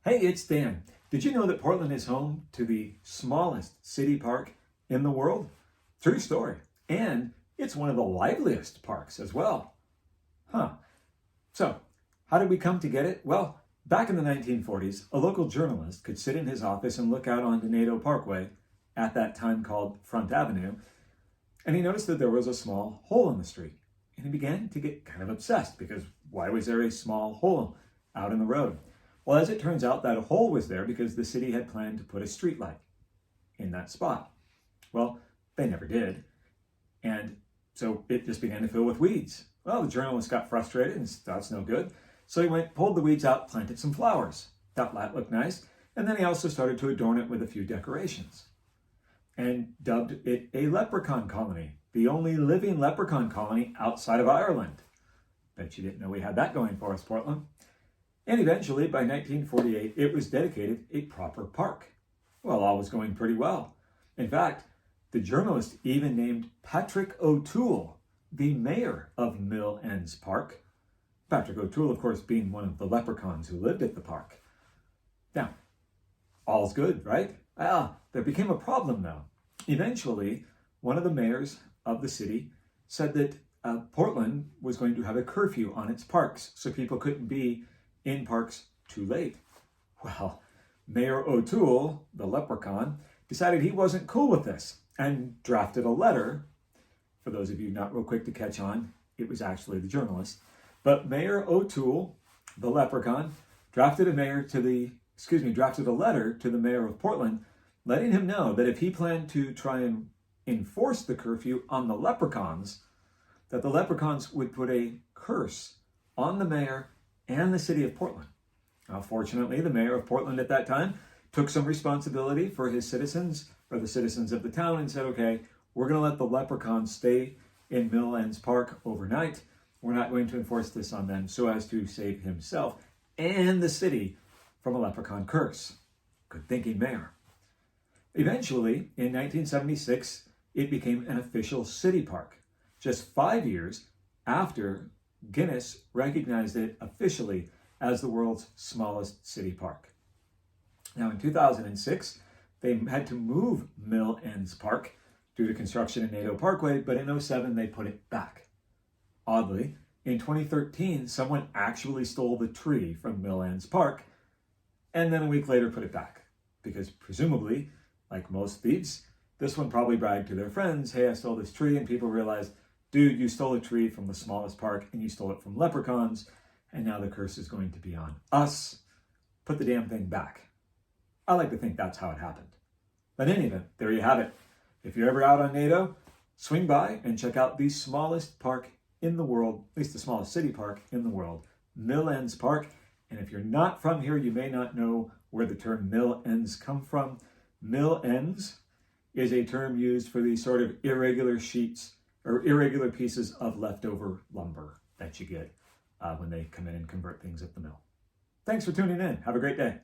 Hey, it's Dan. Did you know that Portland is home to the smallest city park in the world? True story. And it's one of the liveliest parks as well. Huh. So, how did we come to get it? Well, back in the 1940s, a local journalist could sit in his office and look out onto Nadeau Parkway, at that time called Front Avenue, and he noticed that there was a small hole in the street. And he began to get kind of obsessed because why was there a small hole out in the road? Well, as it turns out, that hole was there because the city had planned to put a streetlight in that spot. Well, they never did. And so it just began to fill with weeds. Well, the journalist got frustrated and that's no good. So he went, pulled the weeds out, planted some flowers. Thought that looked nice. And then he also started to adorn it with a few decorations and dubbed it a Leprechaun Colony, the only living leprechaun colony outside of Ireland. Bet you didn't know we had that going for us, Portland. And eventually, by 1948, it was dedicated a proper park. Well, all was going pretty well. In fact, the journalist even named Patrick O'Toole the mayor of Mill Ends Park. Patrick O'Toole, of course, being one of the leprechauns who lived at the park. Now, all's good, right? Well, there became a problem, though. Eventually, one of the mayors of the city said that Portland was going to have a curfew on its parks, so people couldn't be in parks too late. Well, Mayor O'Toole, the leprechaun, decided he wasn't cool with this and drafted a letter. For those of you not real quick to catch on, it was actually the journalist. But Mayor O'Toole, the leprechaun, drafted a letter to the mayor of Portland, letting him know that if he planned to try and enforce the curfew on the leprechauns, that the leprechauns would put a curse on the mayor and the city of Portland. Now, fortunately, the mayor of Portland at that time took some responsibility for his citizens, or the citizens of the town, and said, okay, we're going to let the leprechauns stay in Mill Ends Park overnight. We're not going to enforce this on them so as to save himself and the city from a leprechaun curse. Good thinking, mayor. Eventually, in 1976, it became an official city park, just 5 years after Guinness recognized it officially as the world's smallest city park. Now, in 2006, they had to move Mill Ends Park due to construction in Nadeau Parkway, but in 2007, they put it back. Oddly, in 2013, someone actually stole the tree from Mill Ends Park, and then a week later put it back, because presumably, like most thieves, this one probably bragged to their friends, hey, I stole this tree, and people realized, dude, you stole a tree from the smallest park and you stole it from leprechauns, and now the curse is going to be on us. Put the damn thing back. I like to think that's how it happened. But in any event, there you have it. If you're ever out on Nadeau, swing by and check out the smallest park in the world, at least the smallest city park in the world, Mill Ends Park. And if you're not from here, you may not know where the term Mill Ends come from. Mill Ends is a term used for these sort of irregular sheets or irregular pieces of leftover lumber that you get when they come in and convert things at the mill. Thanks for tuning in. Have a great day.